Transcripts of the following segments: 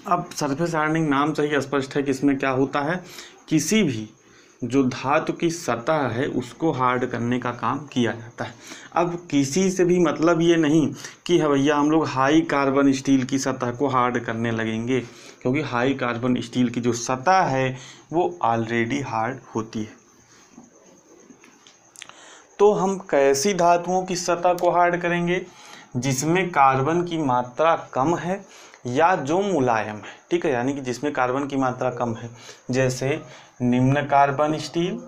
अब surface hardening नाम से ही स्पष्ट है कि इसमें क्या होता है, किसी भी जो धातु की सतह है उसको हार्ड करने का काम किया जाता है। अब किसी से भी मतलब ये नहीं कि भैया हम लोग हाई कार्बन स्टील की सतह को हार्ड करने लगेंगे, क्योंकि हाई कार्बन स्टील की जो सतह है वो ऑलरेडी हार्ड होती है। तो हम कैसी धातुओं की सतह को हार्ड करेंगे, जिसमें कार्बन की मात्रा कम है या जो मुलायम है, ठीक है, यानी कि जिसमें कार्बन की मात्रा कम है, जैसे निम्न कार्बन स्टील,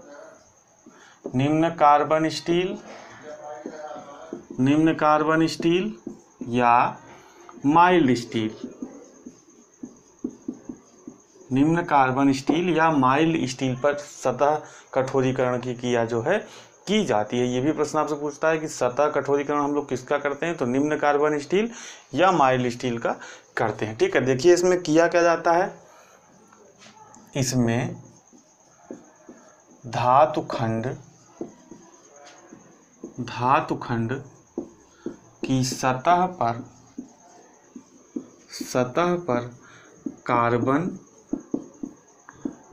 निम्न कार्बन स्टील, निम्न कार्बन स्टील या माइल्ड स्टील, निम्न कार्बन स्टील या माइल्ड स्टील पर सतह कठोरीकरण की क्रिया जो है की जाती है। ये भी प्रश्न आपसे पूछता है कि सतह कठोरीकरण हम लोग किसका करते हैं, तो निम्न कार्बन स्टील या माइल्ड स्टील का करते हैं, ठीक है। देखिए इसमें किया क्या जाता है, इसमें धातुखंड की सतह पर कार्बन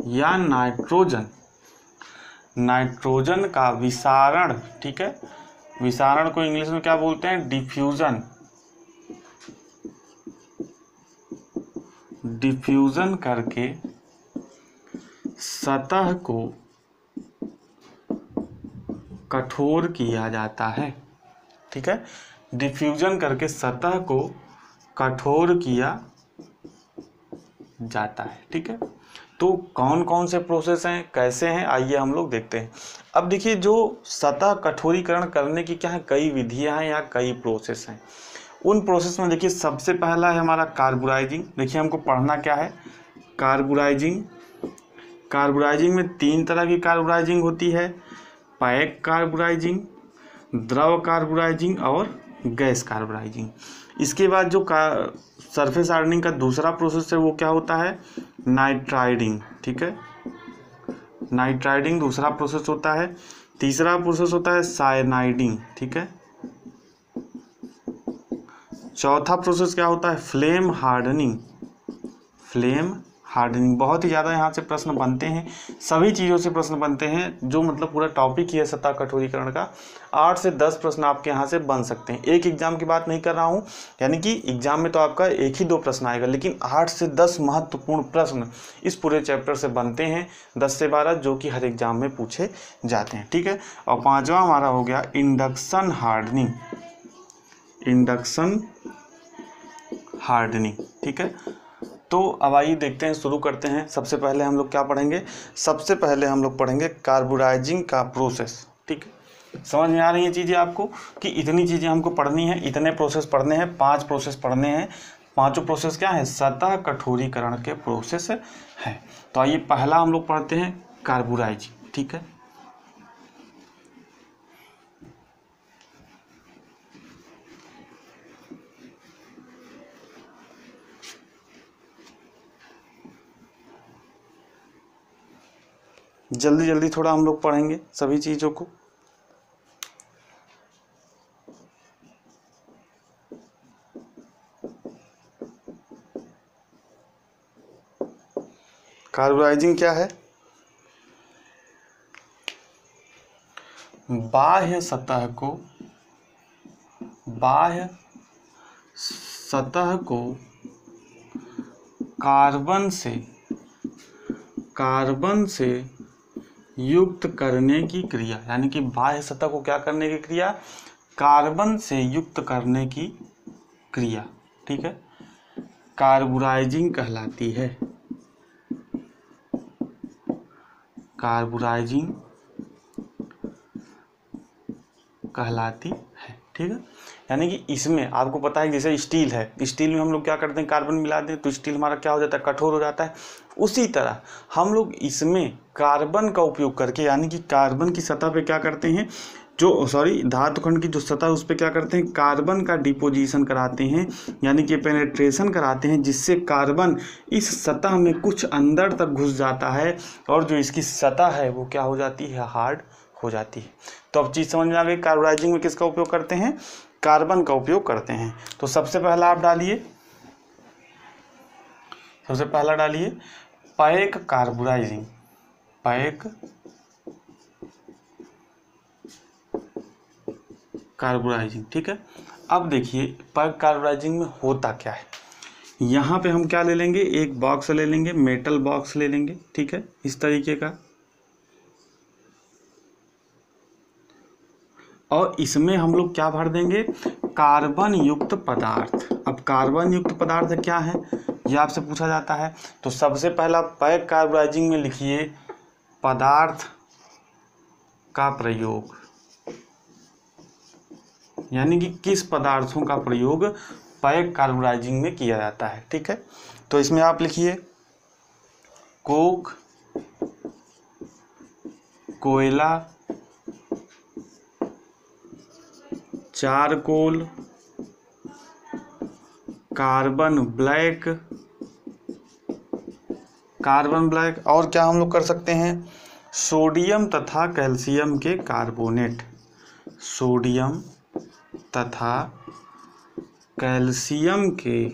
या नाइट्रोजन का विसारण, ठीक है, विसारण को इंग्लिश में क्या बोलते हैं, डिफ्यूजन करके सतह को कठोर किया जाता है, ठीक है, डिफ्यूजन करके सतह को कठोर किया जाता है, ठीक है। तो कौन कौन से प्रोसेस हैं, कैसे हैं, आइए हम लोग देखते हैं। अब देखिए जो सतह कठोरीकरण करने की क्या है, कई विधियां हैं या कई प्रोसेस हैं। उन प्रोसेस में देखिए सबसे पहला है हमारा कार्बुराइजिंग। देखिए हमको पढ़ना क्या है, कार्बुराइजिंग। कार्बुराइजिंग में 3 तरह की कार्बुराइजिंग होती है, पैक कार्बुराइजिंग, द्रव कार्बुराइजिंग और गैस कार्बुराइजिंग। इसके बाद जो सरफेस हार्डनिंग का दूसरा प्रोसेस है वो क्या होता है, नाइट्राइडिंग, ठीक है, नाइट्राइडिंग दूसरा प्रोसेस होता है। तीसरा प्रोसेस होता है साइनाइडिंग, ठीक है। चौथा प्रोसेस क्या होता है, फ्लेम हार्डनिंग। फ्लेम हार्डनिंग बहुत ही ज़्यादा यहाँ से प्रश्न बनते हैं, सभी चीज़ों से प्रश्न बनते हैं, जो मतलब पूरा टॉपिक ही है सतह कठोरीकरण का। 8 से 10 प्रश्न आपके यहाँ से बन सकते हैं। एक एग्जाम की बात नहीं कर रहा हूँ, यानी कि एग्जाम में तो आपका 1 ही 2 प्रश्न आएगा, लेकिन 8 से 10 महत्वपूर्ण प्रश्न इस पूरे चैप्टर से बनते हैं, 10 से 12, जो कि हर एग्जाम में पूछे जाते हैं, ठीक है। और 5वां हमारा हो गया इंडक्शन हार्डनिंग, इंडक्शन हार्डनिंग, ठीक है। तो अब आइए देखते हैं, शुरू करते हैं। सबसे पहले हम लोग क्या पढ़ेंगे, सबसे पहले हम लोग पढ़ेंगे कार्बुराइजिंग का प्रोसेस, ठीक है। समझ में आ रही है चीज़ें आपको कि इतनी चीज़ें हमको पढ़नी है, इतने प्रोसेस पढ़ने हैं, 5 प्रोसेस पढ़ने हैं। 5 प्रोसेस क्या है, सतह कठोरीकरण के प्रोसेस है। तो आइए पहला हम लोग पढ़ते हैं कार्बुराइजिंग, ठीक है। जल्दी जल्दी थोड़ा हम लोग पढ़ेंगे सभी चीज़ों को। कार्बुराइजिंग क्या है, बाह्य सतह को कार्बन से युक्त करने की क्रिया, यानी कि बाह्य सतह को क्या करने की क्रिया, कार्बन से युक्त करने की क्रिया, ठीक है, कार्बुराइजिंग कहलाती है, कार्बुराइजिंग कहलाती है, ठीक है। यानी कि इसमें आपको पता है जैसे स्टील है, स्टील में हम लोग क्या करते हैं, कार्बन मिला दें तो स्टील हमारा क्या हो जाता है, कठोर हो जाता है। उसी तरह हम लोग इसमें कार्बन का उपयोग करके, यानी कि कार्बन की सतह पे क्या करते हैं, धातुखंड की जो सतह उस पर क्या करते हैं, कार्बन का डिपोजिशन कराते हैं, यानी कि पेनेट्रेशन कराते हैं, जिससे कार्बन इस सतह में कुछ अंदर तक घुस जाता है और जो इसकी सतह है वो क्या हो जाती है, हार्ड हो जाती है। तो अब चीज़ समझ में आ गई, कार्बुराइजिंग में किसका उपयोग करते हैं, कार्बन का उपयोग करते हैं। तो सबसे पहला आप डालिए सबसे पहला डालिए पैक कार्बोराइजिंग, पैक कार्बोराइजिंग, ठीक है। अब देखिए पैक कार्बोराइजिंग में होता क्या है, यहाँ पे हम क्या ले लेंगे, एक बॉक्स ले लेंगे, मेटल बॉक्स ले लेंगे, ठीक है, इस तरीके का, और इसमें हम लोग क्या भर देंगे, कार्बन युक्त पदार्थ। अब कार्बन युक्त पदार्थ क्या है, ये आपसे पूछा जाता है। तो सबसे पहला पैक कार्बोराइजिंग में लिखिए पदार्थ का प्रयोग, यानी कि किस पदार्थों का प्रयोग पैक कार्बोराइजिंग में किया जाता है, ठीक है। तो इसमें आप लिखिए कोक, कोयला, charcoal, carbon black, carbon black, और क्या हम लोग कर सकते हैं, सोडियम तथा कैल्शियम के कार्बोनेट, सोडियम तथा कैल्शियम के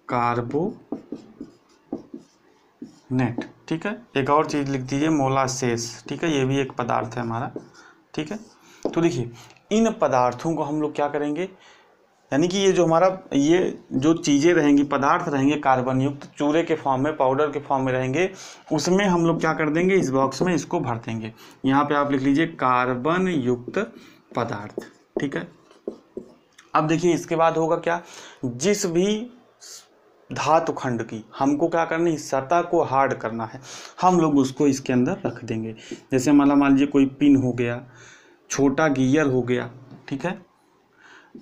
कार्बोनेट, ठीक है। एक और चीज़ लिख दीजिए मोलासेस, ठीक है, ये भी एक पदार्थ है हमारा, ठीक है। तो देखिए इन पदार्थों को हम लोग क्या करेंगे, यानी कि ये जो हमारा ये जो चीज़ें रहेंगी, पदार्थ रहेंगे कार्बन युक्त, चूरे के फॉर्म में, पाउडर के फॉर्म में रहेंगे, उसमें हम लोग क्या कर देंगे, इस बॉक्स में इसको भर देंगे। यहाँ पे आप लिख लीजिए कार्बन युक्त पदार्थ, ठीक है। अब देखिए इसके बाद होगा क्या, जिस भी धातु खंड की हमको क्या करनी है, सतह को हार्ड करना है, हम लोग उसको इसके अंदर रख देंगे। जैसे मान लीजिए कोई पिन हो गया, छोटा गियर हो गया, ठीक है,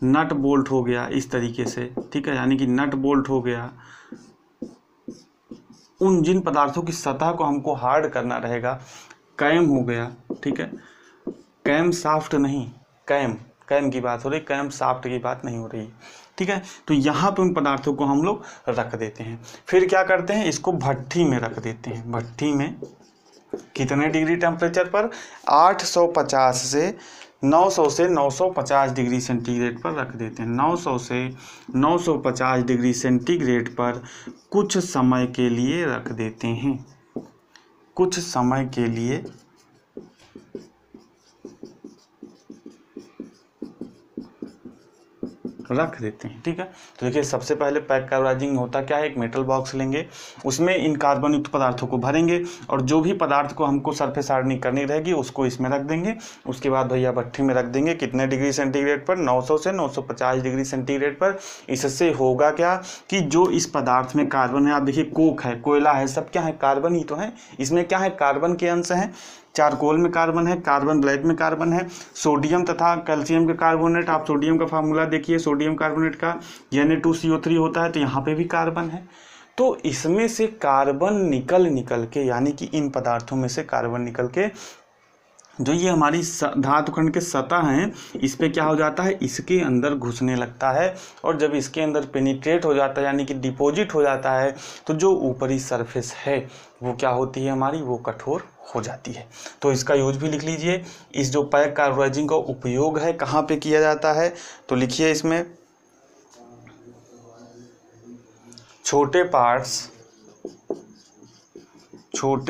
नट बोल्ट हो गया, इस तरीके से, ठीक है, यानी कि नट बोल्ट हो गया, उन जिन पदार्थों की सतह को हमको हार्ड करना रहेगा, कैम हो गया, ठीक है, कैम साफ्ट नहीं, कैम कैम की बात हो रही, कैम साफ्ट की बात नहीं हो रही, ठीक है। तो यहाँ पे उन पदार्थों को हम लोग रख देते हैं। फिर क्या करते हैं, इसको भट्ठी में रख देते हैं। भट्ठी में कितने डिग्री टेम्परेचर पर, 850 से 950 डिग्री सेंटीग्रेड पर रख देते हैं। 900 से 950 डिग्री सेंटीग्रेड पर कुछ समय के लिए रख देते हैं, कुछ समय के लिए रख देते हैं, ठीक है। तो देखिए सबसे पहले पैक कार्बोराइजिंग होता क्या है, एक मेटल बॉक्स लेंगे, उसमें इन कार्बन युक्त पदार्थों को भरेंगे, और जो भी पदार्थ को हमको सरफेस हार्डनिंग करनी रहेगी उसको इसमें रख देंगे। उसके बाद भैया भट्ठी में रख देंगे, कितने डिग्री सेंटीग्रेड पर, 900 से 950 डिग्री सेंटीग्रेड पर। इससे होगा क्या कि जो इस पदार्थ में कार्बन है, आप देखिए कोक है, कोयला है, सब क्या है, कार्बन ही तो है। इसमें क्या है, कार्बन के अंश हैं, चारकोल में कार्बन है, कार्बन ब्लैक में कार्बन है, सोडियम तथा कैल्शियम के कार्बोनेट, आप सोडियम का फार्मूला देखिए, सोडियम कार्बोनेट का Na2CO3 होता है, तो यहाँ पे भी कार्बन है। तो इसमें से कार्बन निकल के, यानी कि इन पदार्थों में से कार्बन निकल के जो ये हमारी धातुखंड के सतह हैं, इस पे क्या हो जाता है, इसके अंदर घुसने लगता है, और जब इसके अंदर पेनिट्रेट हो जाता है, यानी कि डिपॉजिट हो जाता है, तो जो ऊपरी सरफेस है वो क्या होती है हमारी, वो कठोर हो जाती है। तो इसका यूज भी लिख लीजिए। इस जो पैक कार्बोराइजिंग का उपयोग है कहाँ पे किया जाता है, तो लिखिए इसमें छोटे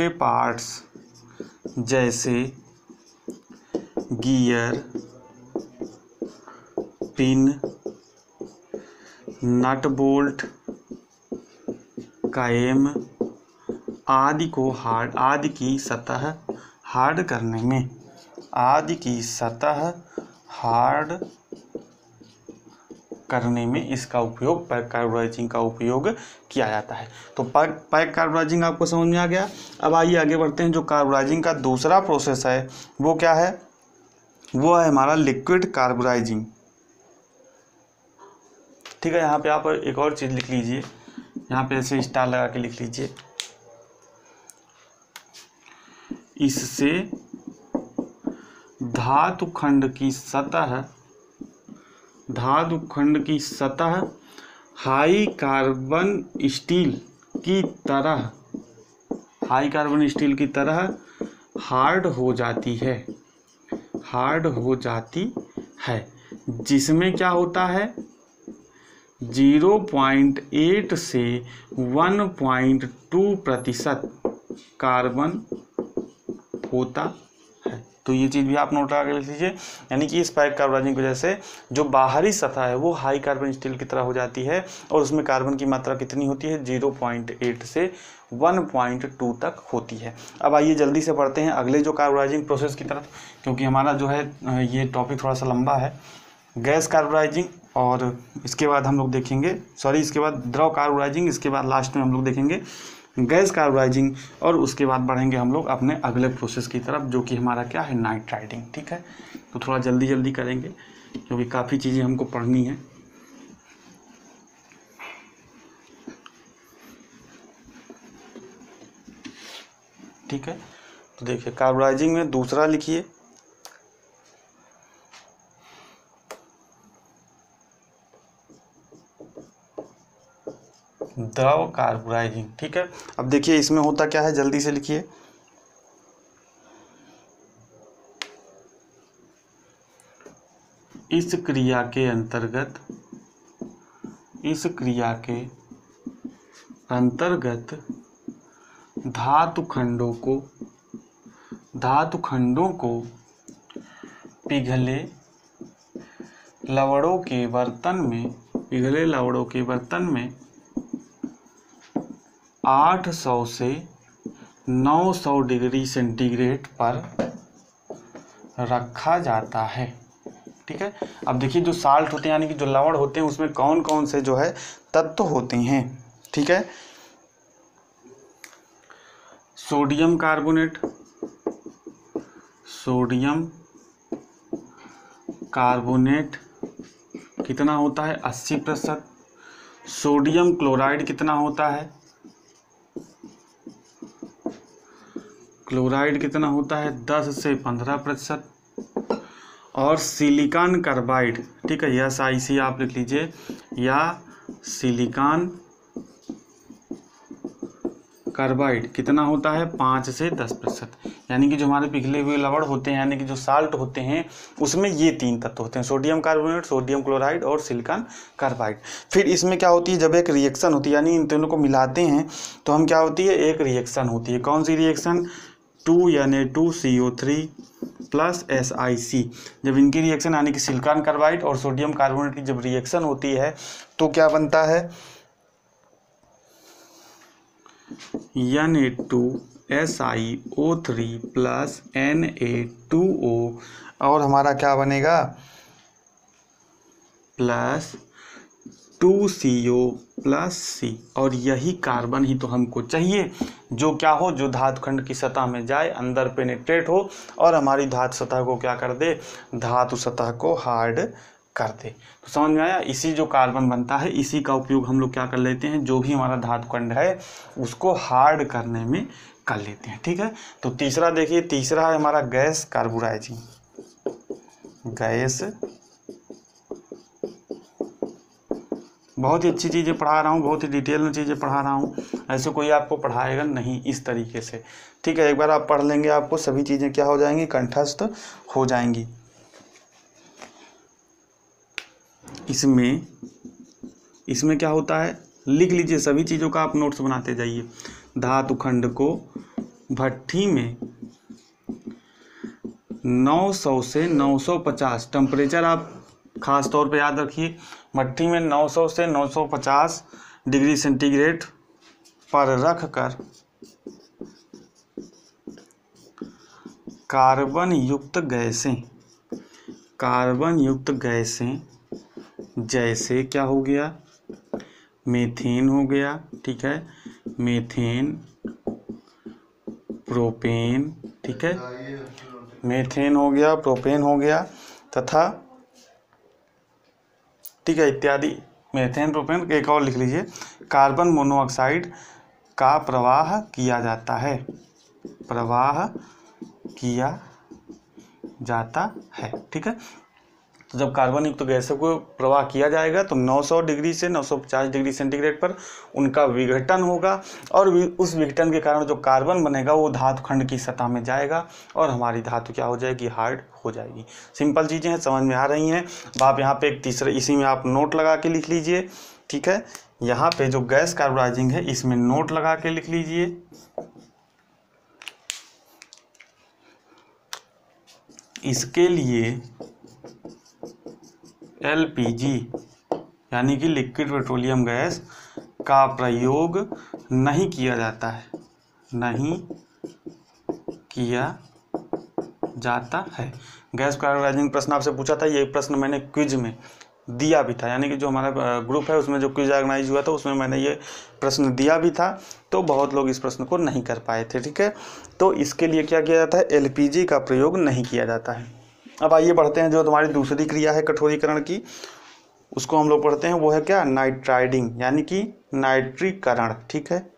पार्ट्स जैसे gear, pin, nut bolt, cam आदि को आदि की सतह हार्ड करने में, आदि की सतह हार्ड करने में इसका उपयोग, पैक कार्बोराइजिंग का उपयोग किया जाता है। तो पैक कार्बोराइजिंग आपको समझ में आ गया। अब आइए आगे बढ़ते हैं। जो कार्बोराइजिंग का दूसरा प्रोसेस है वो क्या है, वो है हमारा लिक्विड कार्बोराइजिंग, ठीक है। यहाँ पे आप एक और चीज़ लिख लीजिए, यहाँ पे ऐसे स्टार लगा के लिख लीजिए, इससे धातुखंड की सतह हाई कार्बन स्टील की तरह हार्ड हो जाती है, जिसमें क्या होता है, 0.8 से 1.2% कार्बन होता है। तो ये चीज़ भी आप नोट लगा के लिख लीजिए। यानी कि स्पाइक कार्बोनाइजिंग की वजह से जो बाहरी सतह है वो हाई कार्बन स्टील की तरह हो जाती है और उसमें कार्बन की मात्रा कितनी होती है, 0.8 से 1.2 तक होती है। अब आइए जल्दी से पढ़ते हैं अगले जो कार्बोनाइजिंग प्रोसेस की तरफ, क्योंकि हमारा जो है ये टॉपिक थोड़ा सा लंबा है। गैस कार्बोनाइजिंग और इसके बाद हम लोग देखेंगे, इसके बाद द्रव कार्बोनाइजिंग, इसके बाद लास्ट में हम लोग देखेंगे गैस कार्बोनाइजिंग और उसके बाद बढ़ेंगे हम लोग अपने अगले प्रोसेस की तरफ जो कि हमारा क्या है, नाइट्राइटिंग। ठीक है, तो थोड़ा जल्दी जल्दी करेंगे क्योंकि काफ़ी चीज़ें हमको पढ़नी है। ठीक है, तो देखिए कार्बोनाइजिंग में दूसरा लिखिए, द्रव कार्बोनाइजिंग। ठीक है, अब देखिए इसमें होता क्या है, जल्दी से लिखिए। इस क्रिया के अंतर्गत धातु खंडों को पिघले लवड़ों के बर्तन में 800 से 900 डिग्री सेंटीग्रेड पर रखा जाता है। ठीक है, अब देखिए जो साल्ट होते हैं यानी कि जो लवण होते हैं उसमें कौन कौन से जो है तत्व होते हैं। ठीक है, सोडियम कार्बोनेट कितना होता है, 80%। सोडियम क्लोराइड कितना होता है, 10 से 15%। और सिलिकॉन कार्बाइड, ठीक है, SiC आप लिख लीजिए, या सिलिकॉन कार्बाइड कितना होता है, 5 से 10%। यानी कि जो हमारे पिघले हुए लवण होते हैं यानी कि जो साल्ट होते हैं उसमें ये 3 तत्व होते हैं, सोडियम कार्बोनेट, सोडियम क्लोराइड और सिलिकॉन कार्बाइड। फिर इसमें क्या होती है, जब एक रिएक्शन होती है यानी इन तीनों को मिलाते हैं तो हम क्या होती है, एक रिएक्शन होती है। कौन सी रिएक्शन, 2Na2CO3 प्लस SiC। जब इनकी रिएक्शन यानी कि सिलिकॉन कार्बाइड और सोडियम कार्बोनेट की जब रिएक्शन होती है तो क्या बनता है, Na2SiO3 प्लस Na2O और हमारा क्या बनेगा, प्लस 2CO प्लस C। और यही कार्बन ही तो हमको चाहिए जो क्या हो, जो धातु खंड की सतह में जाए, अंदर पेनिट्रेट हो और हमारी धातु सतह को क्या कर दे, धातु सतह को हार्ड कर दे। तो समझ में आया, इसी जो कार्बन बनता है इसी का उपयोग हम लोग क्या कर लेते हैं, जो भी हमारा धातु खंड है उसको हार्ड करने में कर लेते हैं। ठीक है, तो तीसरा देखिए, तीसरा है हमारा गैस कार्बोनाइजिंग। गैस, बहुत ही अच्छी चीज़ें पढ़ा रहा हूँ, बहुत ही डिटेल में चीज़ें पढ़ा रहा हूँ, ऐसे कोई आपको पढ़ाएगा नहीं इस तरीके से। ठीक है, एक बार आप पढ़ लेंगे आपको सभी चीज़ें क्या हो जाएंगी, कंठस्थ हो जाएंगी। इसमें क्या होता है, लिख लीजिए, सभी चीज़ों का आप नोट्स बनाते जाइए। धातु खंड को भट्ठी में 900 से 950, टेम्परेचर आप खास तौर पे याद रखिए, भट्ठी में 900 से 950 डिग्री सेंटीग्रेड पर रखकर कार्बन युक्त गैसें जैसे क्या हो गया, मीथेन हो गया। ठीक है, मीथेन, प्रोपेन, ठीक है, मीथेन हो गया, प्रोपेन हो गया तथा, ठीक है, इत्यादि, मीथेन, प्रोपेन। एक और लिख लीजिए, कार्बन मोनोऑक्साइड का प्रवाह किया जाता है, ठीक है, तो जब कार्बन युक्त गैसों को प्रवाह किया जाएगा तो 900 डिग्री से 950 डिग्री सेंटीग्रेड पर उनका विघटन होगा और उस विघटन के कारण जो कार्बन बनेगा वो धातु खंड की सतह में जाएगा और हमारी धातु क्या हो जाएगी, हार्ड हो जाएगी। सिंपल चीज़ें हैं, समझ में आ रही हैं। अब आप यहाँ पे एक तीसरे, इसी में आप नोट लगा के लिख लीजिए ठीक है। यहाँ पे जो गैस कार्बोनाइजिंग है इसमें नोट लगा के लिख लीजिए। इसके लिए एलपीजी यानी कि लिक्विड पेट्रोलियम गैस का प्रयोग नहीं किया जाता है, नहीं किया जाता है। गैस कार्बोनाइजिंग प्रश्न आपसे पूछा था, ये प्रश्न मैंने क्विज में दिया भी था, यानी कि जो हमारा ग्रुप है उसमें जो क्विज ऑर्गेनाइज हुआ था उसमें मैंने ये प्रश्न दिया भी था, तो बहुत लोग इस प्रश्न को नहीं कर पाए थे। ठीक है, तो इसके लिए क्या किया जाता है, एलपीजी का प्रयोग नहीं किया जाता है। अब आइए बढ़ते हैं, जो तुम्हारी दूसरी क्रिया है कठोरीकरण की, उसको हम लोग पढ़ते हैं। वो है क्या, नाइट्राइडिंग यानी कि नाइट्रीकरण। ठीक है,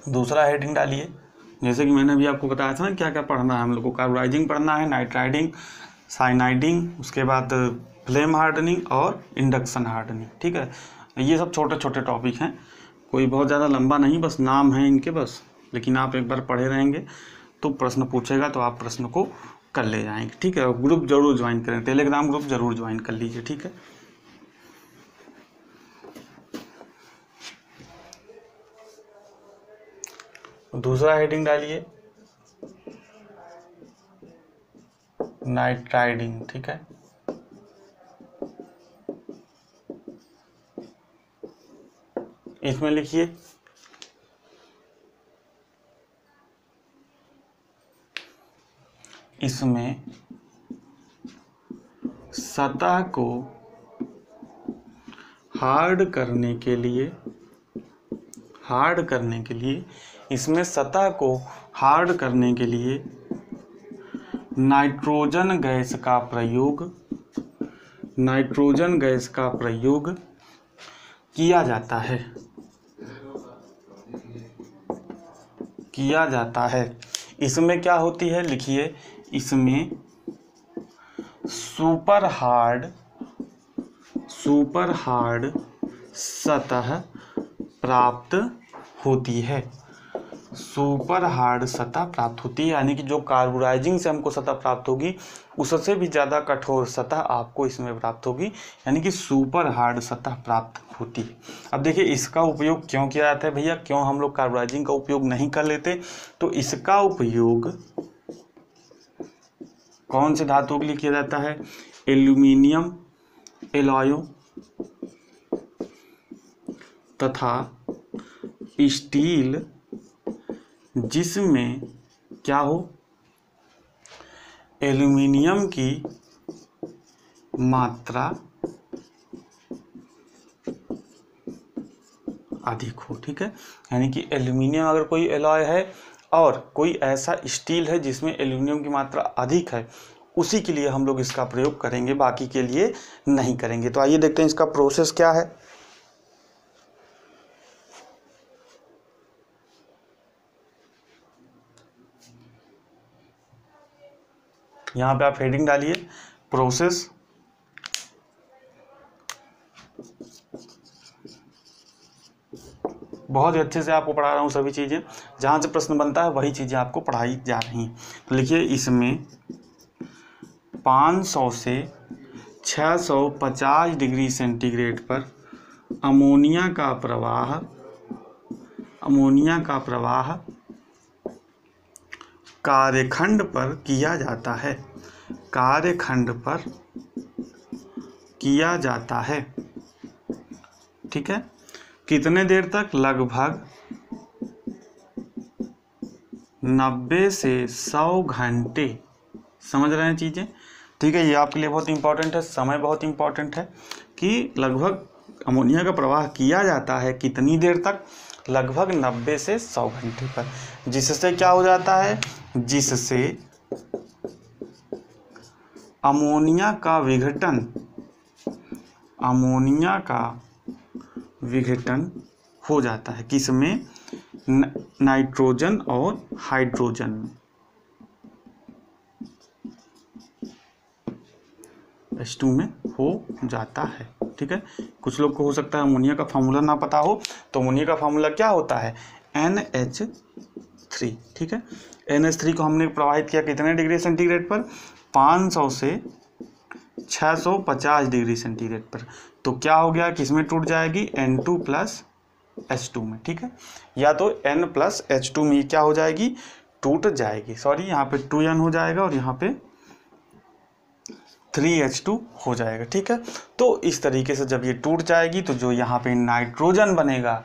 दूसरा हेडिंग डालिए। जैसे कि मैंने अभी आपको बताया था ना क्या क्या पढ़ना है हम लोग को, कार्बोनाइजिंग पढ़ना है, नाइट्राइडिंग, साइनाइडिंग, उसके बाद फ्लेम हार्डनिंग और इंडक्शन हार्डनिंग। ठीक है, ये सब छोटे छोटे टॉपिक हैं, कोई बहुत ज़्यादा लंबा नहीं, बस नाम है इनके बस, लेकिन आप एक बार पढ़े रहेंगे तो प्रश्न पूछेगा तो आप प्रश्न को कर ले जाएंगे। ठीक है, ग्रुप जरूर ज्वाइन करें, टेलीग्राम ग्रुप जरूर ज्वाइन कर लीजिए। ठीक है, दूसरा हेडिंग डालिए, नाइट्राइडिंग। ठीक है, इसमें लिखिए इसमें सतह को हार्ड करने के लिए इसमें सतह को हार्ड करने के लिए नाइट्रोजन गैस का प्रयोग किया जाता है। इसमें क्या होती है, लिखिए इसमें सुपर हार्ड सतह प्राप्त होती है। सुपर हार्ड सतह प्राप्त होती है, यानी कि जो कार्बोनाइजिंग से हमको सतह प्राप्त होगी उससे भी ज़्यादा कठोर सतह आपको इसमें प्राप्त होगी, यानी कि सुपर हार्ड सतह प्राप्त होती है। अब देखिए इसका उपयोग क्यों किया जाता है भैया, क्यों हम लोग कार्बोनाइजिंग का उपयोग नहीं कर लेते, तो इसका उपयोग कौन से धातु के लिए किया जाता है, एल्यूमिनियम एलॉय तथा स्टील जिसमें क्या हो, एल्यूमिनियम की मात्रा अधिक हो। ठीक है, यानी कि एल्यूमिनियम अगर कोई एलॉय है और कोई ऐसा स्टील है जिसमें एल्यूमिनियम की मात्रा अधिक है, उसी के लिए हम लोग इसका प्रयोग करेंगे, बाकी के लिए नहीं करेंगे। तो आइए देखते हैं इसका प्रोसेस क्या है। यहाँ पे आप हेडिंग डालिए प्रोसेस। बहुत ही अच्छे से आपको पढ़ा रहा हूँ, सभी चीज़ें जहाँ से प्रश्न बनता है वही चीज़ें आपको पढ़ाई जा रही हैं। तो लिखिए इसमें 500 से 650 डिग्री सेंटीग्रेड पर अमोनिया का प्रवाह कार्यखंड पर किया जाता है। ठीक है, कितने देर तक, लगभग 90 से 100 घंटे। समझ रहे हैं चीज़ें। ठीक है, ये आपके लिए बहुत इंपॉर्टेंट है, समय बहुत इंपॉर्टेंट है कि लगभग अमोनिया का प्रवाह किया जाता है कितनी देर तक, लगभग 90 से 100 घंटे पर, जिससे क्या हो जाता है, जिससे अमोनिया का विघटन हो जाता है, किसमें, नाइट्रोजन और हाइड्रोजन में, H2 में हो जाता है। ठीक है। कुछ लोग को हो सकता है अमोनिया का फार्मूला ना पता हो, तो अमोनिया का फार्मूला क्या होता है, NH3, ठीक है। NH3 को हमने प्रवाहित किया कितने डिग्री सेंटीग्रेड पर, 500 से 650 डिग्री सेंटीग्रेड पर, तो क्या हो गया, किसमें टूट जाएगी, N2 प्लस H2 में, ठीक है। या तो N प्लस H2 में क्या हो जाएगी, टूट जाएगी, सॉरी यहाँ पे 2N हो जाएगा और यहाँ पे 3H2 हो जाएगा, ठीक है। तो इस तरीके से जब ये टूट जाएगी तो जो यहाँ पे नाइट्रोजन बनेगा,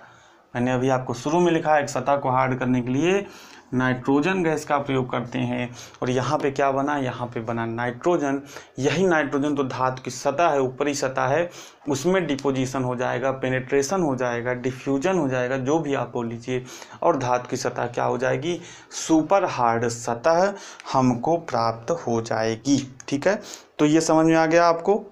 मैंने अभी आपको शुरू में लिखा है एक सतह को हार्ड करने के लिए नाइट्रोजन गैस का प्रयोग करते हैं, और यहाँ पे क्या बना, यहाँ पे बना नाइट्रोजन। यही नाइट्रोजन तो धातु की सतह है, ऊपरी सतह है, उसमें डिपोजिशन हो जाएगा, पेनेट्रेशन हो जाएगा, डिफ्यूजन हो जाएगा, जो भी आप बोल लीजिए, और धातु की सतह क्या हो जाएगी, सुपर हार्ड सतह हमको प्राप्त हो जाएगी, ठीक है। तो ये समझ में आ गया आपको।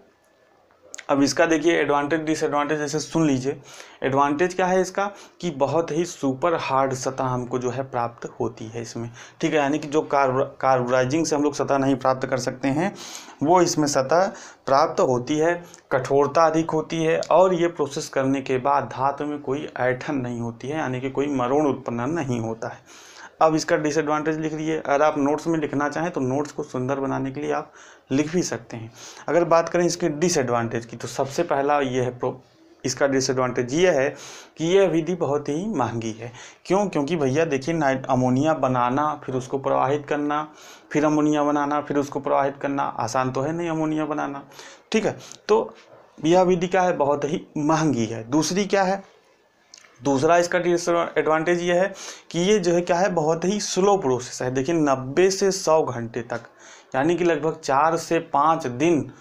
अब इसका देखिए एडवांटेज डिसएडवांटेज जैसे सुन लीजिए। एडवांटेज क्या है इसका, कि बहुत ही सुपर हार्ड सतह हमको जो है प्राप्त होती है इसमें, ठीक है। यानी कि जो कार्बोराइजिंग से हम लोग सतह नहीं प्राप्त कर सकते हैं, वो इसमें सतह प्राप्त होती है, कठोरता अधिक होती है, और ये प्रोसेस करने के बाद धातु में कोई ऐंठन नहीं होती है, यानी कि कोई मरोड़ उत्पन्न नहीं होता है। अब इसका डिसएडवांटेज लिख लीजिए। अगर आप नोट्स में लिखना चाहें तो नोट्स को सुंदर बनाने के लिए आप लिख भी सकते हैं। अगर बात करें इसके डिसएडवांटेज की, तो सबसे पहला ये है, इसका डिसएडवांटेज ये है कि यह विधि बहुत ही महंगी है। क्यों, क्योंकि भैया देखिए अमोनिया बनाना, फिर उसको प्रवाहित करना, फिर अमोनिया बनाना, फिर उसको प्रवाहित करना, आसान तो है नहीं अमोनिया बनाना, ठीक है। तो यह विधि क्या है, बहुत ही महंगी है। दूसरी क्या है, दूसरा इसका डिसएडवांटेज ये है कि ये जो है क्या है, बहुत ही स्लो प्रोसेस है। देखिए 90 से 100 घंटे तक, यानी कि लगभग 4 से 5 दिन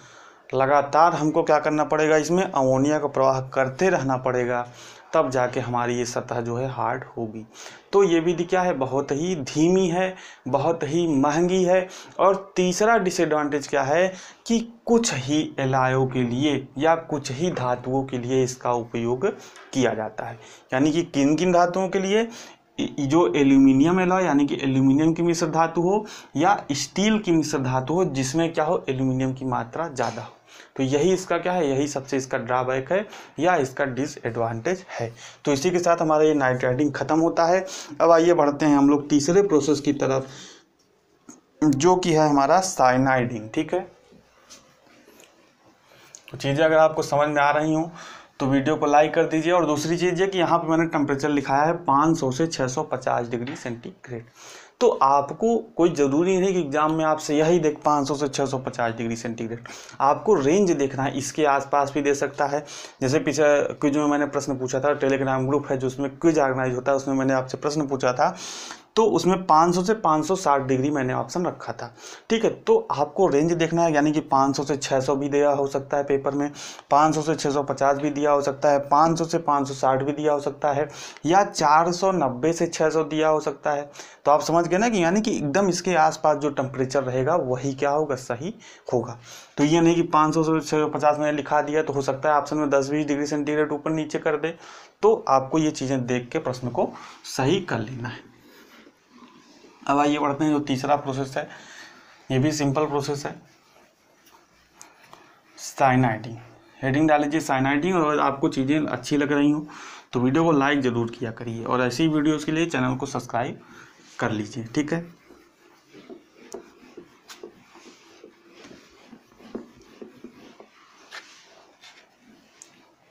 लगातार हमको क्या करना पड़ेगा, इसमें अमोनिया का प्रवाह करते रहना पड़ेगा, तब जाके हमारी ये सतह जो है हार्ड होगी। तो ये विधि क्या है, बहुत ही धीमी है, बहुत ही महंगी है। और तीसरा डिसएडवांटेज क्या है कि कुछ ही एलायों के लिए या कुछ ही धातुओं के लिए इसका उपयोग किया जाता है। यानी कि किन किन धातुओं के लिए, जो एल्यूमिनियम एलॉय यानी कि एल्यूमिनियम की मिश्र धातु हो, या स्टील की मिश्र धातु हो जिसमें क्या हो, एल्यूमिनियम की मात्रा ज़्यादा हो। तो यही इसका क्या है, यही सबसे इसका ड्रॉबैक है या इसका डिसएडवांटेज है। तो इसी के साथ हमारा ये नाइट्राइटिंग खत्म होता है। अब आइए बढ़ते हैं हम लोग तीसरे प्रोसेस की तरफ, जो कि है हमारा साइनाइडिंग, ठीक है। तो चीज़ें अगर आपको समझ में आ रही हूँ तो वीडियो को लाइक कर दीजिए। और दूसरी चीज़ है कि यहाँ पे मैंने टेम्परेचर लिखाया है 500 से 650 डिग्री सेंटीग्रेड। तो आपको कोई ज़रूरी नहीं कि एग्जाम में आपसे यही देख 500 से 650 डिग्री सेंटीग्रेड, आपको रेंज देखना है, इसके आसपास भी दे सकता है। जैसे पीछे क्विज में मैंने प्रश्न पूछा था, टेलीग्राम ग्रुप है जो उसमें क्विज ऑर्गेनाइज होता है, उसमें मैंने आपसे प्रश्न पूछा था, तो उसमें 500 से 560 डिग्री मैंने ऑप्शन रखा था, ठीक है। तो आपको रेंज देखना है, यानी कि 500 से 600 भी दिया हो सकता है पेपर में, 500 से 650 भी दिया हो सकता है, 500 से 560 भी दिया हो सकता है, या 490 से 600 दिया हो सकता है। तो आप समझ गए ना कि यानी कि एकदम इसके आसपास जो टेम्परेचर रहेगा वही क्या होगा, सही होगा। तो ये नहीं कि 500 से 650 मैंने लिखा दिया, तो हो सकता है ऑप्शन में 10-20 डिग्री सेंटीग्रेड ऊपर नीचे कर दे। तो आपको ये चीज़ें देख के प्रश्न को सही कर लेना है। अब आइए बढ़ते हैं जो तीसरा प्रोसेस है, ये भी सिंपल प्रोसेस है, साइनाइडिंग। हेडिंग डाल लीजिए साइनाइडिंग। और आपको चीज़ें अच्छी लग रही हो तो वीडियो को लाइक ज़रूर किया करिए, और ऐसी वीडियोस के लिए चैनल को सब्सक्राइब कर लीजिए, ठीक है।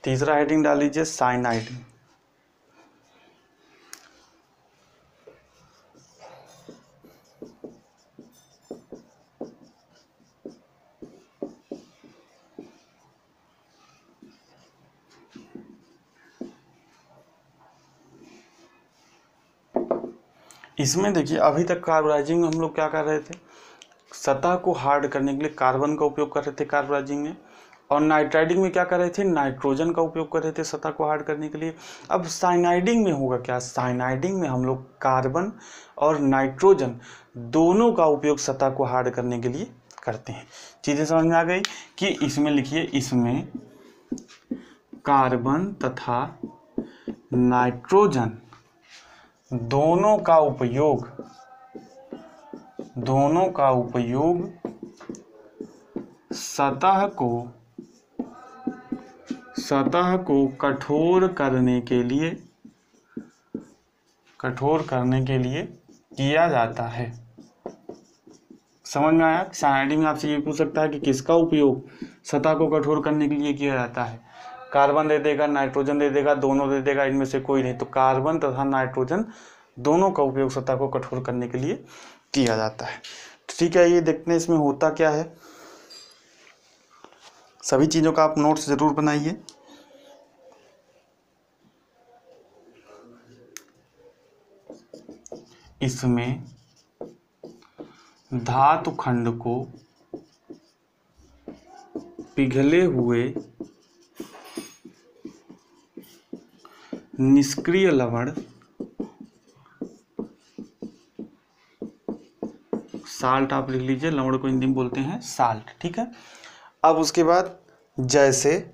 तीसरा हेडिंग डाल लीजिए साइनाइडिंग। इसमें देखिए अभी तक कार्बोराइजिंग में हम लोग क्या कर रहे थे, सतह को हार्ड करने के लिए कार्बन का उपयोग कर रहे थे कार्बोराइजिंग में, और नाइट्राइडिंग में क्या कर रहे थे, नाइट्रोजन का उपयोग कर रहे थे सतह को हार्ड करने के लिए। अब साइनाइडिंग में होगा क्या, साइनाइडिंग में हम लोग कार्बन और नाइट्रोजन दोनों का उपयोग सतह को हार्ड करने के लिए करते हैं। चीज़ें समझ में आ गई कि इसमें लिखिए, इसमें कार्बन तथा नाइट्रोजन दोनों का उपयोग सतह को सतह को कठोर करने के लिए किया जाता है। समझ में आया? साइनाइडिंग में आपसे ये पूछ सकता है कि किसका उपयोग सतह को कठोर करने के लिए किया जाता है। कार्बन दे देगा, नाइट्रोजन दे देगा, दोनों दे देगा, इनमें से कोई नहीं। तो कार्बन तथा नाइट्रोजन दोनों का उपयोग सतह को कठोर करने के लिए किया जाता है। ठीक है, ये देखते हैं इसमें होता क्या है। सभी चीज़ों का आप नोट्स जरूर बनाइए। इसमें धातु खंड को पिघले हुए निष्क्रिय लवण साल्ट, आप लिख लीजिए, लवण को हिंदी में बोलते हैं साल्ट। ठीक है, अब उसके बाद जैसे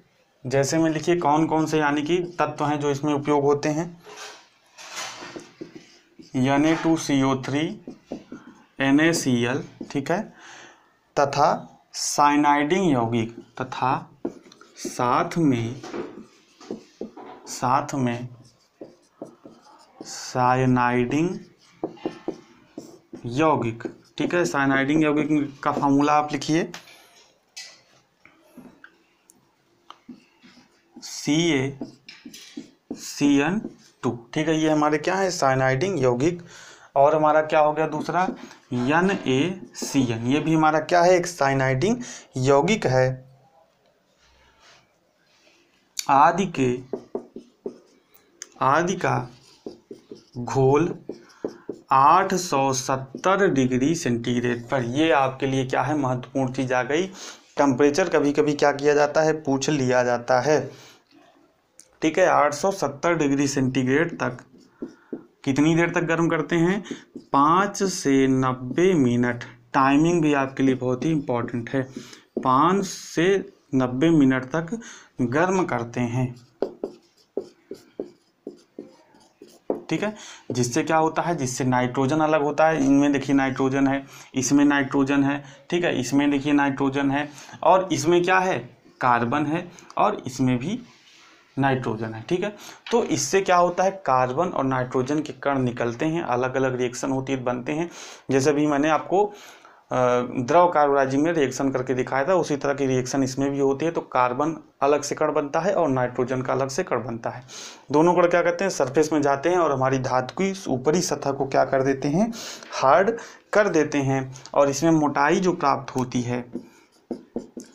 में लिखिए कौन कौन से यानी कि तत्व हैं जो इसमें उपयोग होते हैं। Na2CO3 NaCl, ठीक है, तथा साइनाइडिंग यौगिक, तथा साथ में साइनाइडिंग यौगिक। ठीक है, साइनाइडिंग यौगिक का फार्मूला आप लिखिए CaCN2। ठीक है, ये हमारे क्या है, साइनाइडिंग यौगिक। और हमारा क्या हो गया दूसरा, NaCN, ये भी हमारा क्या है, एक साइनाइडिंग यौगिक है। आदि का घोल 870 डिग्री सेंटीग्रेड पर। ये आपके लिए क्या है, महत्वपूर्ण चीज आ गई। टेम्परेचर कभी कभी क्या किया जाता है, पूछ लिया जाता है। ठीक है, 870 डिग्री सेंटीग्रेड तक कितनी देर तक गर्म करते हैं, 5 से 90 मिनट। टाइमिंग भी आपके लिए बहुत ही इंपॉर्टेंट है। 5 से 90 मिनट तक गर्म करते हैं। ठीक है, जिससे क्या होता है, जिससे नाइट्रोजन अलग होता है। इनमें देखिए नाइट्रोजन है, इसमें नाइट्रोजन है, ठीक है, इसमें देखिए नाइट्रोजन है, और इसमें क्या है, कार्बन है, और इसमें भी नाइट्रोजन है। ठीक है, तो इससे क्या होता है, कार्बन और नाइट्रोजन के कण निकलते हैं, अलग अलग रिएक्शन होती है, बनते हैं। जैसे भी मैंने आपको द्रव कार्बोराइजिंग में रिएक्शन करके दिखाया था, उसी तरह की रिएक्शन इसमें भी होती है। तो कार्बन अलग से कण बनता है और नाइट्रोजन का अलग से कण बनता है। दोनों कण क्या करते हैं, सरफेस में जाते हैं और हमारी धातु की ऊपरी सतह को क्या कर देते हैं, हार्ड कर देते हैं। और इसमें मोटाई जो प्राप्त होती है,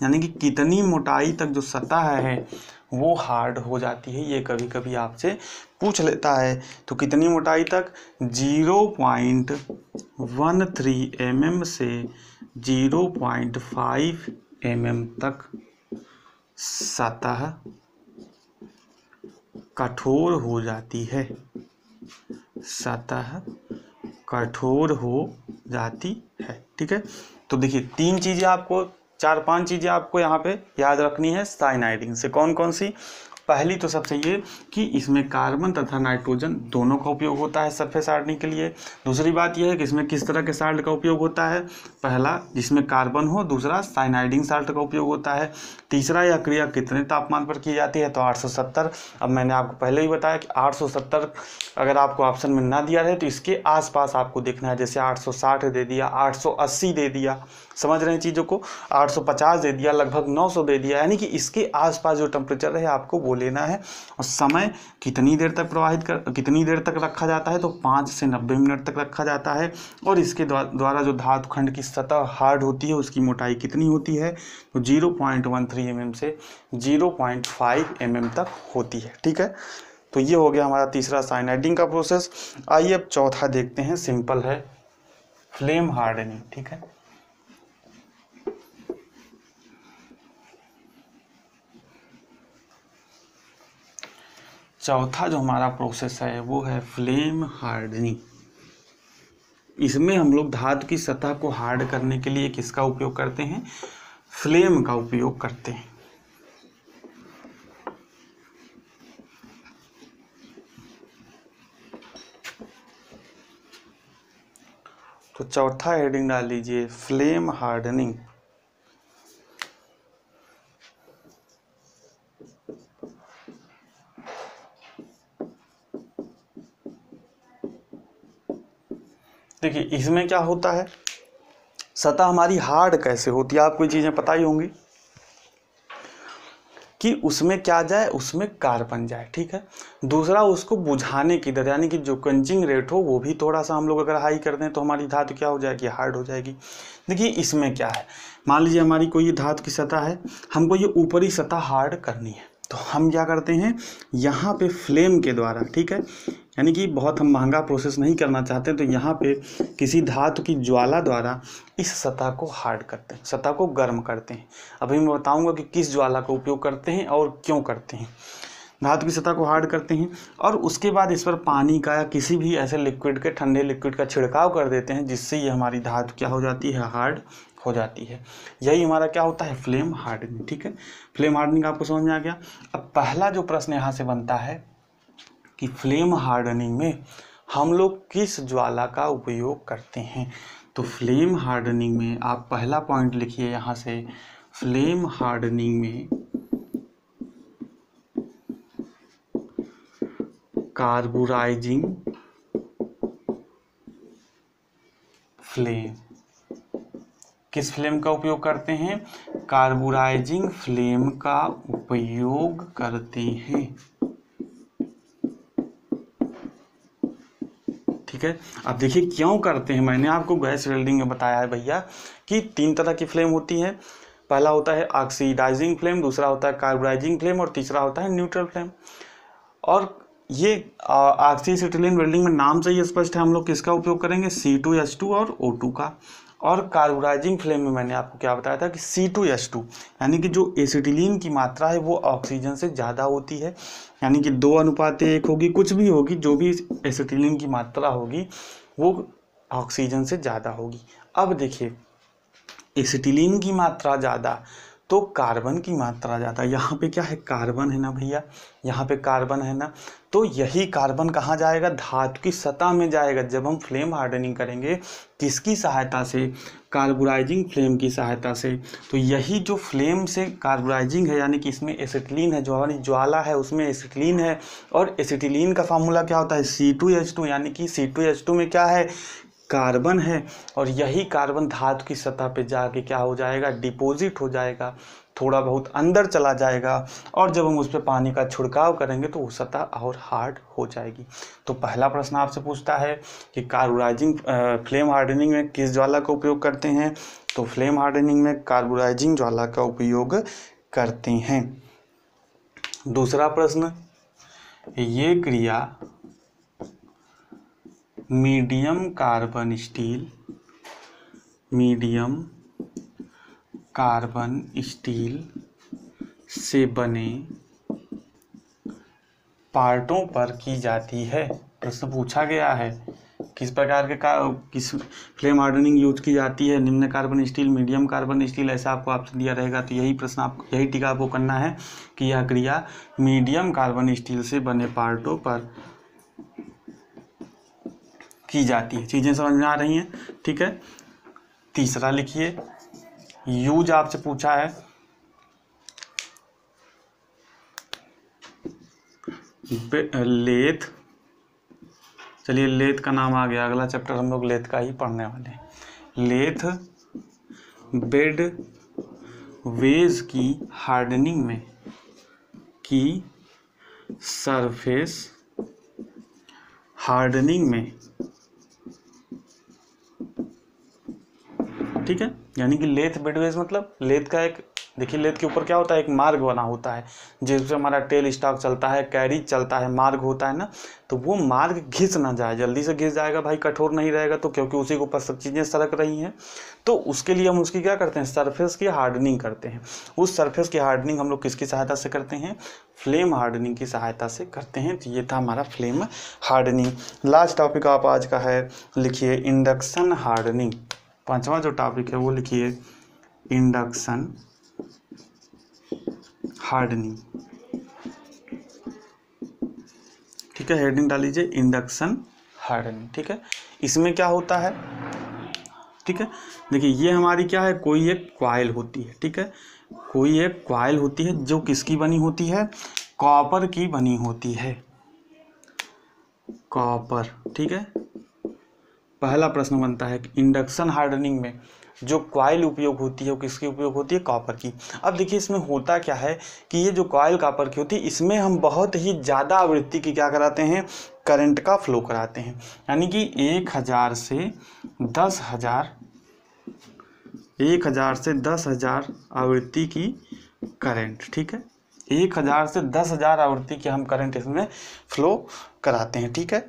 यानी कि कितनी मोटाई तक जो सतह है वो हार्ड हो जाती है, ये कभी कभी आपसे पूछ लेता है। तो कितनी मोटाई तक, 0.13 mm से 0.5 mm तक सतह कठोर हो जाती है। सतह कठोर हो जाती है। ठीक है, तो देखिए 3 चीज़ें आपको, 4-5 चीज़ें आपको यहाँ पे याद रखनी है साइनाइडिंग से। कौन कौन सी, पहली तो सबसे ये कि इसमें कार्बन तथा नाइट्रोजन दोनों का उपयोग होता है सरफेस हार्डनिंग के लिए। दूसरी बात यह है कि इसमें किस तरह के साल्ट का उपयोग होता है, पहला जिसमें कार्बन हो, दूसरा साइनाइडिंग साल्ट का उपयोग होता है। तीसरा, यह क्रिया कितने तापमान पर की जाती है, तो 870। अब मैंने आपको पहले ही बताया कि 870 अगर आपको ऑप्शन में ना दिया रहे तो इसके आसपास आपको देखना है। जैसे 860 दे दिया, 880 दे दिया, समझ रहे हैं चीज़ों को, 850 दे दिया, लगभग 900 दे दिया, यानी कि इसके आसपास जो टेम्परेचर है आपको वो लेना है। और समय कितनी देर तक कितनी देर तक रखा जाता है, तो 5 से 90 मिनट तक रखा जाता है। और इसके द्वारा जो धातु खंड की सतह हार्ड होती है उसकी मोटाई कितनी होती है, तो 0.13 mm से 0.5 mm तक होती है। ठीक है, तो ये हो गया हमारा तीसरा साइनाइडिंग का प्रोसेस। आइए अब चौथा देखते हैं, सिंपल है, फ्लेम हार्डनिंग। ठीक है, चौथा जो हमारा प्रोसेस है वो है फ्लेम हार्डनिंग। इसमें हम लोग धातु की सतह को हार्ड करने के लिए किसका उपयोग करते हैं, फ्लेम का उपयोग करते हैं। तो चौथा हेडिंग डाल लीजिए, फ्लेम हार्डनिंग। देखिए इसमें क्या होता है, सतह हमारी हार्ड कैसे होती है, आपको चीज़ें पता ही होंगी कि उसमें क्या जाए, उसमें कार्बन जाए, ठीक है। दूसरा उसको बुझाने की दर, यानी कि जो कंचिंग रेट हो वो भी थोड़ा सा हम लोग अगर हाई कर दें तो हमारी धातु क्या हो जाएगी, हार्ड हो जाएगी। देखिए इसमें क्या है, मान लीजिए हमारी कोई ये धातु की सतह है, हमको ये ऊपरी सतह हार्ड करनी है, तो हम क्या करते हैं यहाँ पे फ्लेम के द्वारा, ठीक है, यानी कि बहुत हम महंगा प्रोसेस नहीं करना चाहते, तो यहाँ पे किसी धातु की ज्वाला द्वारा इस सतह को हार्ड करते हैं, सतह को गर्म करते हैं। अभी मैं बताऊंगा कि किस ज्वाला का उपयोग करते हैं और क्यों करते हैं। धातु की सतह को हार्ड करते हैं और उसके बाद इस पर पानी का या किसी भी ऐसे लिक्विड के, ठंडे लिक्विड का छिड़काव कर देते हैं, जिससे ये हमारी धातु क्या हो जाती है, हार्ड हो जाती है। यही हमारा क्या होता है, फ्लेम हार्डनिंग, ठीक है। फ्लेम हार्डनिंग आपको समझ में आ गया। अब पहला जो प्रश्न यहाँ से बनता है कि फ्लेम हार्डनिंग में हम लोग किस ज्वाला का उपयोग करते हैं। तो फ्लेम हार्डनिंग में आप पहला पॉइंट लिखिए यहाँ से, फ्लेम हार्डनिंग में कार्बुराइजिंग फ्लेम, किस फ्लेम का उपयोग करते हैं, कार्बुराइजिंग फ्लेम का उपयोग करते हैं, ठीक है। अब देखिए क्यों करते हैं, मैंने आपको गैस वेल्डिंग में बताया है भैया कि 3 तरह की फ्लेम होती है। पहला होता है ऑक्सीडाइजिंग फ्लेम, दूसरा होता है कार्बुराइजिंग फ्लेम और तीसरा होता है न्यूट्रल फ्लेम। और ये ऑक्सीसिटिलीन वेल्डिंग में नाम से ही स्पष्ट है, हम लोग किसका उपयोग करेंगे, C2H2 और O2 का। और कार्बुराइजिंग फ्लेम में मैंने आपको क्या बताया था कि C2H2, यानी कि जो एसिटिलीन की मात्रा है वो ऑक्सीजन से ज़्यादा होती है, यानी कि 2:1 होगी, कुछ भी होगी, जो भी एसिटिलीन की मात्रा होगी वो ऑक्सीजन से ज़्यादा होगी। अब देखिए एसिटिलीन की मात्रा ज़्यादा तो कार्बन की मात्रा ज़्यादा, यहाँ पे क्या है, कार्बन है ना भैया, यहाँ पे कार्बन है ना, तो यही कार्बन कहाँ जाएगा, धातु की सतह में जाएगा। जब हम फ्लेम हार्डनिंग करेंगे किसकी सहायता से, कार्बुराइजिंग फ्लेम की सहायता से, तो यही जो फ्लेम से कार्बुराइजिंग है, यानी कि इसमें एसिटिलीन है, जो हमारी ज्वाला है उसमें एसिटिलीन है, और एसिटिलीन का फार्मूला क्या होता है, C2H2, यानी कि C2H2 में क्या है, कार्बन है, और यही कार्बन धातु की सतह पे जाके क्या हो जाएगा, डिपॉजिट हो जाएगा, थोड़ा बहुत अंदर चला जाएगा, और जब हम उस पर पानी का छिड़काव करेंगे तो वो सतह और हार्ड हो जाएगी। तो पहला प्रश्न आपसे पूछता है कि कार्बुराइजिंग फ्लेम हार्डनिंग में किस ज्वाला का उपयोग करते हैं, तो फ्लेम हार्डनिंग में कार्बुराइजिंग ज्वाला का उपयोग करते हैं। दूसरा प्रश्न, ये क्रिया मीडियम कार्बन स्टील से बने पार्टों पर की जाती है। प्रश्न पूछा गया है किस प्रकार के किस फ्लेम हार्डनिंग यूज की जाती है, निम्न carbon steel, medium carbon steel, ऐसा आपको ऑप्शन दिया रहेगा। तो यही प्रश्न यही टीका आपको करना है कि यह क्रिया मीडियम कार्बन स्टील से बने पार्टों पर की जाती है। चीज़ें समझ में आ रही हैं, ठीक है। तीसरा लिखिए, यूज आपसे पूछा है, लेथ, चलिए लेथ का नाम आ गया, अगला चैप्टर हम लोग लेथ का ही पढ़ने वाले हैं। लेथ बेड वेज की हार्डनिंग में की सरफेस हार्डनिंग में, ठीक है, यानी कि लेथ बेडवेज मतलब लेथ का एक, देखिए लेथ के ऊपर क्या होता है, एक मार्ग बना होता है जिससे हमारा टेल स्टॉक चलता है, कैरिज चलता है, मार्ग होता है ना, तो वो मार्ग घिस ना जाए, जल्दी से घिस जाएगा भाई, कठोर नहीं रहेगा, तो क्योंकि उसी के ऊपर सब चीज़ें सरक रही हैं, तो उसके लिए हम उसकी क्या करते हैं, सरफेस की हार्डनिंग करते हैं। उस सरफेस की हार्डनिंग हम लोग किसकी सहायता से करते हैं, फ्लेम हार्डनिंग की सहायता से करते हैं। तो ये था हमारा फ्लेम हार्डनिंग। लास्ट टॉपिक आप आज का है, लिखिए इंडक्शन हार्डनिंग। पांचवा जो टॉपिक है वो लिखिए इंडक्शन हार्डनिंग, ठीक है, हेडिंग डाल लीजिए इंडक्शन हार्डनिंग, ठीक है। इसमें क्या होता है, ठीक है, देखिए ये हमारी क्या है, कोई एक कॉइल होती है, ठीक है, कोई एक कॉइल होती है जो किसकी बनी होती है, कॉपर की बनी होती है, कॉपर, ठीक है, पहला प्रश्न बनता है कि इंडक्शन हार्डनिंग में जो कॉइल उपयोग होती है वो किसकी उपयोग होती है? कॉपर की। अब देखिए इसमें होता क्या है कि ये जो कॉइल कॉपर की होती है इसमें हम बहुत ही ज़्यादा आवृत्ति की क्या कराते हैं? करंट का फ्लो कराते हैं। यानी कि 1000 से 10,000 आवृत्ति की करंट, ठीक है। 1000 से 10,000 आवृत्ति की हम करंट इसमें फ्लो कराते हैं, ठीक है।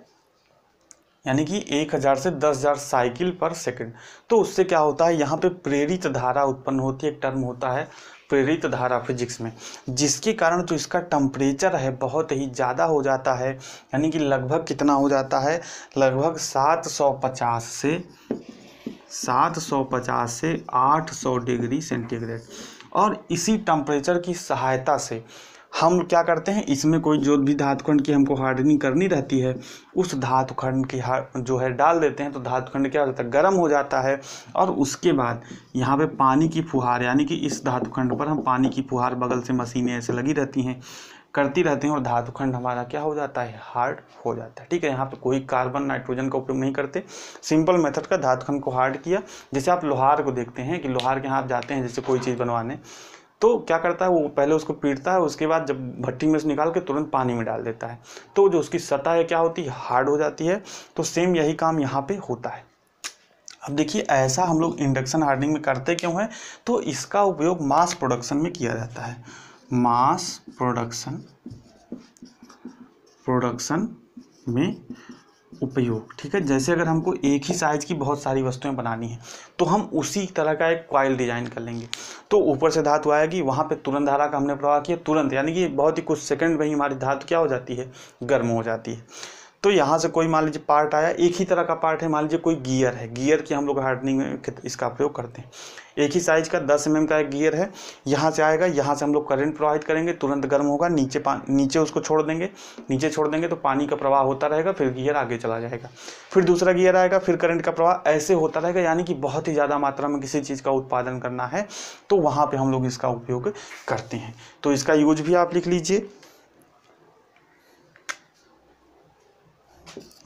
यानी कि 1000 से 10,000 साइकिल पर सेकंड। तो उससे क्या होता है, यहाँ पे प्रेरित धारा उत्पन्न होती है। एक टर्म होता है प्रेरित धारा फिजिक्स में, जिसके कारण जो इसका टेम्परेचर है बहुत ही ज़्यादा हो जाता है। यानी कि लगभग कितना हो जाता है? लगभग 750 से 800 डिग्री सेंटीग्रेड। और इसी टेम्परेचर की सहायता से हम क्या करते हैं, इसमें कोई जो भी धातुखंड की हमको हार्डनिंग करनी रहती है उस धातुखंड की जो है डाल देते हैं, तो धातुखंड क्या हो जाता है? गर्म हो जाता है। और उसके बाद यहाँ पे पानी की फुहार, यानी कि इस धातुखंड पर हम पानी की फुहार, बगल से मशीनें ऐसे लगी रहती हैं, करती रहते हैं, और धातुखंड हमारा क्या हो जाता है? हार्ड हो जाता है, ठीक है। यहाँ पे कोई कार्बन नाइट्रोजन का उपयोग नहीं करते, सिंपल मेथड का धातुखंड को हार्ड किया। जैसे आप लोहार को देखते हैं कि लोहार के यहाँ आप जाते हैं जैसे कोई चीज़ बनवाने, तो क्या करता है वो पहले उसको पीटता है, उसके बाद जब भट्टी में से निकाल के तुरंत पानी में डाल देता है, तो जो उसकी सतह है क्या होती है? हार्ड हो जाती है। तो सेम यही काम यहाँ पे होता है। अब देखिए ऐसा हम लोग इंडक्शन हार्डनिंग में करते क्यों है? तो इसका उपयोग मास प्रोडक्शन में किया जाता है। मास प्रोडक्शन में उपयोग, ठीक है। जैसे अगर हमको एक ही साइज की बहुत सारी वस्तुएं बनानी है तो हम उसी तरह का एक कॉइल डिजाइन कर लेंगे। तो ऊपर से धातु आएगी, वहाँ पे तुरंत धारा का हमने प्रवाह किया, तुरंत, यानी कि बहुत ही कुछ सेकंड में ही हमारी धातु क्या हो जाती है? गर्म हो जाती है। तो यहाँ से कोई मान लीजिए पार्ट आया, एक ही तरह का पार्ट है, मान लीजिए कोई गियर है, गियर की हम लोग हार्डनिंग में इसका प्रयोग करते हैं। एक ही साइज का 10 mm का एक गियर है, यहाँ से आएगा, यहाँ से हम लोग करंट प्रवाहित करेंगे, तुरंत गर्म होगा, नीचे उसको छोड़ देंगे तो पानी का प्रवाह होता रहेगा, फिर गियर आगे चला जाएगा, फिर दूसरा गियर आएगा, फिर करंट का प्रवाह, ऐसे होता रहेगा। यानी कि बहुत ही ज़्यादा मात्रा में किसी चीज़ का उत्पादन करना है तो वहाँ पर हम लोग इसका उपयोग करते हैं। तो इसका यूज भी आप लिख लीजिए,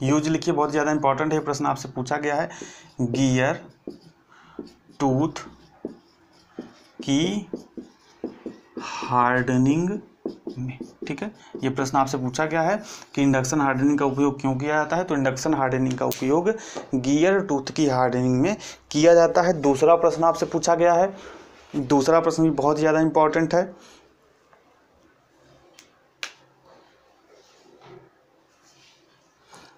यूज लिखिए, बहुत ज़्यादा इंपॉर्टेंट है, प्रश्न आपसे पूछा गया है। गियर टूथ की हार्डनिंग में, ठीक है। ये प्रश्न आपसे पूछा गया है कि इंडक्शन हार्डनिंग का उपयोग क्यों किया जाता है? तो इंडक्शन हार्डनिंग का उपयोग गियर टूथ की हार्डनिंग में किया जाता है। दूसरा प्रश्न आपसे पूछा गया है, दूसरा प्रश्न भी बहुत ज़्यादा इंपॉर्टेंट है।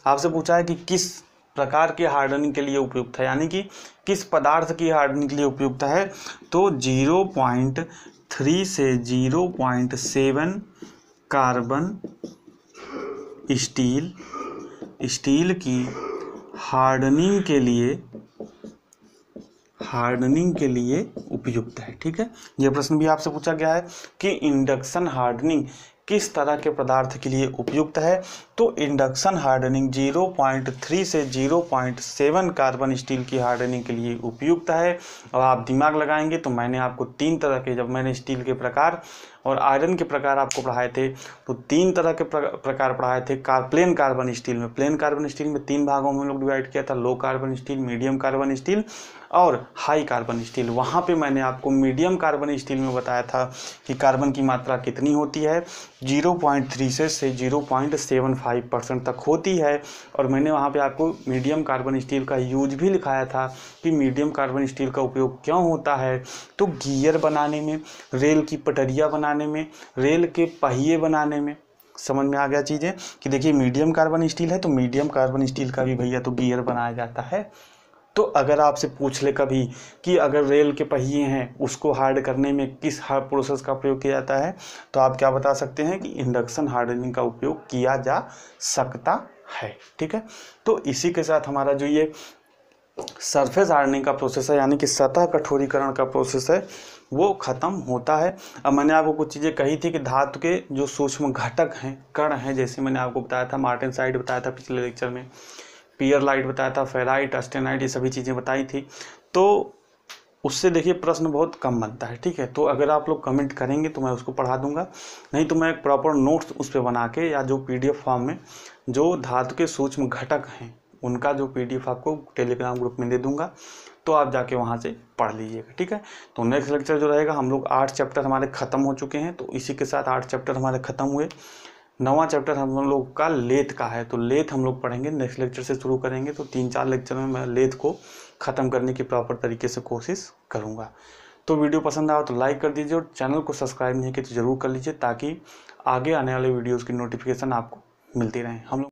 आपसे पूछा है कि किस प्रकार के हार्डनिंग के लिए उपयुक्त है, यानी कि किस पदार्थ की हार्डनिंग के लिए उपयुक्त है? तो 0.3 से 0.7 कार्बन स्टील की हार्डनिंग के लिए उपयुक्त है, ठीक है। यह प्रश्न भी आपसे पूछा गया है कि इंडक्शन हार्डनिंग किस तरह के पदार्थ के लिए उपयुक्त है? तो इंडक्शन हार्डनिंग 0.3 से 0.7 कार्बन स्टील की हार्डनिंग के लिए उपयुक्त है। और आप दिमाग लगाएंगे तो मैंने आपको 3 तरह के, जब मैंने स्टील के प्रकार और आयरन के प्रकार आपको पढ़ाए थे तो 3 तरह के प्रकार पढ़ाए थे। प्लेन कार्बन स्टील में 3 भागों में हम लोग डिवाइड किया था, low carbon steel, medium carbon steel और हाई कार्बन स्टील। वहाँ पे मैंने आपको मीडियम कार्बन स्टील में बताया था कि कार्बन की मात्रा कितनी होती है, 0.3 से 0.75% तक होती है। और मैंने वहाँ पे आपको मीडियम कार्बन स्टील का यूज भी लिखाया था कि मीडियम कार्बन स्टील का उपयोग क्यों होता है। तो गियर बनाने में, रेल की पटरियाँ बनाने में, रेल के पहिए बनाने में, समझ में आ गया चीज़ें कि देखिए मीडियम कार्बन स्टील है तो मीडियम कार्बन स्टील का भी भैया तो गियर बनाया जाता है। तो अगर आपसे पूछ ले कभी कि अगर रेल के पहिए हैं उसको हार्ड करने में किस हार्ड प्रोसेस का प्रयोग किया जाता है, तो आप क्या बता सकते हैं कि इंडक्शन हार्डनिंग का उपयोग किया जा सकता है, ठीक है। तो इसी के साथ हमारा जो ये सरफेस हार्डनिंग का प्रोसेस है, यानी कि सतह कठोरीकरण का प्रोसेस है, वो ख़त्म होता है। अब मैंने आपको कुछ चीज़ें कही थी कि धातु के जो सूक्ष्म घटक हैं, कण हैं, जैसे मैंने आपको बताया था, मार्टेनसाइट बताया था पिछले लेक्चर में, पियरलाइट बताया था, फेराइट, अस्टेनाइट, ये सभी चीज़ें बताई थी। तो उससे देखिए प्रश्न बहुत कम बनता है, ठीक है। तो अगर आप लोग कमेंट करेंगे तो मैं उसको पढ़ा दूंगा, नहीं तो मैं एक प्रॉपर नोट्स उस पर बना के या जो PDF फॉर्म में जो धातु के सूक्ष्म घटक हैं उनका जो PDF आपको टेलीग्राम ग्रुप में दे दूंगा, तो आप जाके वहाँ से पढ़ लीजिएगा, ठीक है। तो नेक्स्ट लेक्चर जो रहेगा, हम लोग 8 चैप्टर हमारे ख़त्म हो चुके हैं, तो इसी के साथ 8 चैप्टर हमारे ख़त्म हुए। 9वां चैप्टर हम लोग का लेथ का है, तो लेथ हम लोग पढ़ेंगे, नेक्स्ट लेक्चर से शुरू करेंगे। तो 3-4 लेक्चर में मैं लेथ को ख़त्म करने की प्रॉपर तरीके से कोशिश करूँगा। तो वीडियो पसंद आया तो लाइक कर दीजिए, और चैनल को सब्सक्राइब नहीं किया तो ज़रूर कर लीजिए, ताकि आगे आने वाले वीडियोज़ की नोटिफिकेशन आपको मिलती रहें। हम लोग